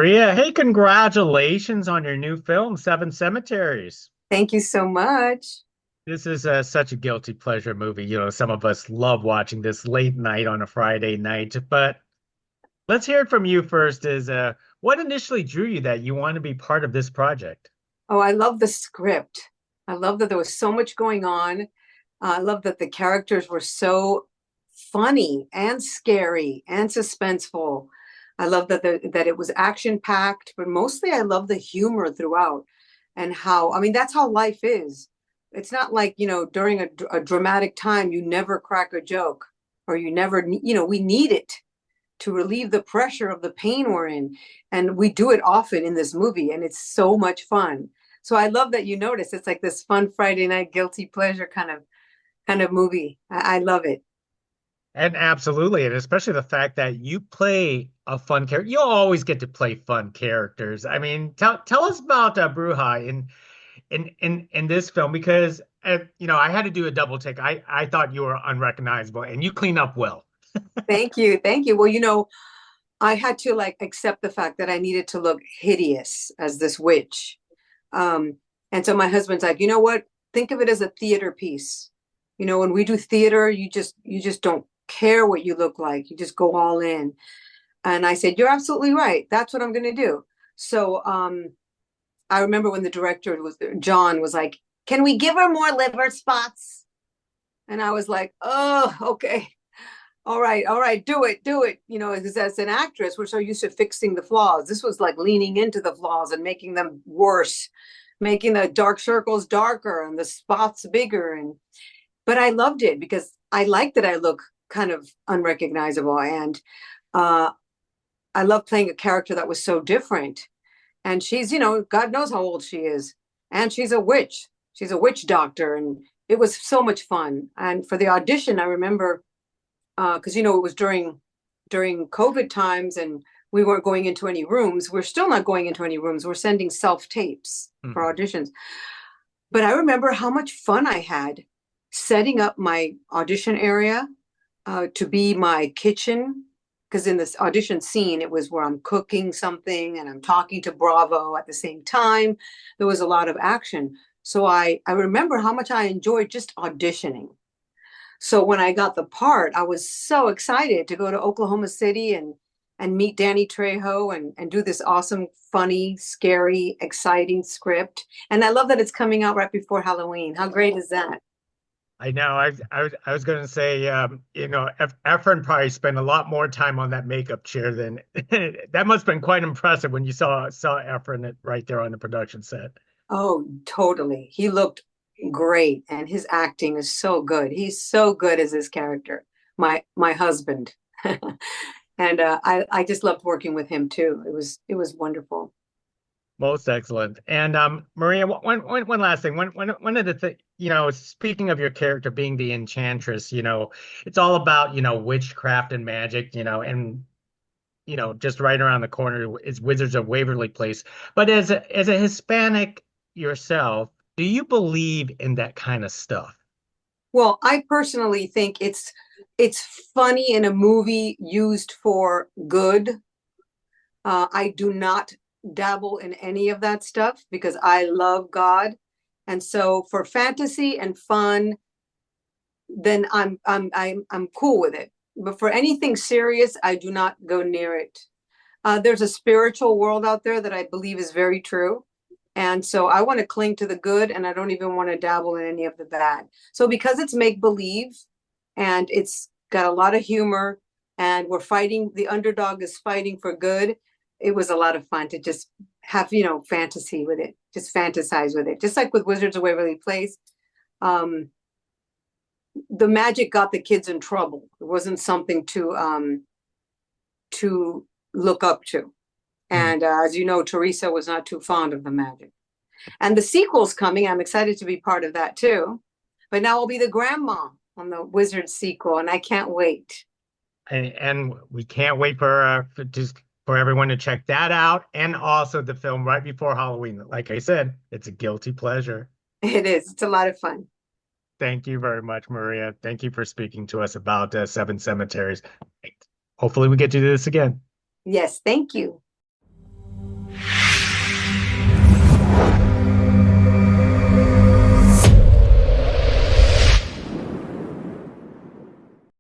Maria, hey, congratulations on your new film, Seven Cemeteries. Thank you so much. This is such a guilty pleasure movie. Some of us love watching this late night on a Friday night. But let's hear it from you first. What initially drew you that you want to be part of this project? Oh, I love the script. I love that there was so much going on. I love that the characters were so funny and scary and suspenseful. I love that it was action packed, but mostly I love the humor throughout and how, I mean, that's how life is. It's not like, during a dramatic time, you never crack a joke or you never, we need it to relieve the pressure of the pain we're in. And we do it often in this movie, and it's so much fun. So I love that you notice it's like this fun Friday night guilty pleasure kind of movie. I love it. And absolutely, and especially the fact that you play a fun character. You'll always get to play fun characters. I mean, tell us about Bruja in this film because I had to do a double take. I thought you were unrecognizable, and you clean up well. Thank you. Thank you. Well, I had to like accept the fact that I needed to look hideous as this witch. Um, and so my husband's like, you know what? Think of it as a theater piece. When we do theater, you just don't care what you look like. You just go all in. And I said, you're absolutely right. That's what I'm going to do. So I remember when the director was John was like, can we give her more liver spots? And I was like, oh, okay. All right, do it. Because as an actress, we're so used to fixing the flaws. This was like leaning into the flaws and making them worse, making the dark circles darker and the spots bigger. But I loved it because I like that I look kind of unrecognizable. And uh, I love playing a character that was so different. And she's, God knows how old she is. And she's a witch. She's a witch doctor. And it was so much fun. And for the audition, I remember because it was during COVID times and we weren't going into any rooms. We're still not going into any rooms. We're sending self tapes for Mhm. auditions. But I remember how much fun I had setting up my audition area to be my kitchen. Because in this audition scene, it was where I'm cooking something and I'm talking to Bravo at the same time. There was a lot of action. So I remember how much I enjoyed just auditioning. So when I got the part, I was so excited to go to Oklahoma City and meet Danny Trejo and do this awesome, funny, scary, exciting script. And I love that it's coming out right before Halloween. How great is that? I know. I was going to say, Efren probably spent a lot more time on that makeup chair than that must have been quite impressive when you saw Efren right there on the production set. Oh, totally. He looked great and his acting is so good. He's so good as his character. My husband. And I just loved working with him too. It was wonderful. Most excellent. And Maria, one last thing. One of the things, speaking of your character being the enchantress, it's all about, witchcraft and magic, and just right around the corner is Wizards of Waverly Place. But as a Hispanic yourself, do you believe in that kind of stuff? Well, I personally think it's funny in a movie used for good. I do not dabble in any of that stuff because I love God. And so for fantasy and fun, then I'm cool with it. But for anything serious, I do not go near it. There's a spiritual world out there that I believe is very true. And so I want to cling to the good and I don't even want to dabble in any of the bad. So because it's make believe and it's got a lot of humor and we're fighting, the underdog is fighting for good. It was a lot of fun to just have, fantasy with it, just fantasize with it. Just like with Wizards of Waverly Place. Um, the magic got the kids in trouble. It wasn't something to look up to. Mhm. And as you know, Teresa was not too fond of the magic. And the sequel's coming. I'm excited to be part of that too. But now I'll be the grandma on the Wizard sequel, and I can't wait. And we can't wait for everyone to check that out, and also the film right before Halloween. Like I said, it's a guilty pleasure. It is. It's a lot of fun. Thank you very much, Maria. Thank you for speaking to us about Seven Cemeteries. Hopefully, we get to do this again. Yes, thank you.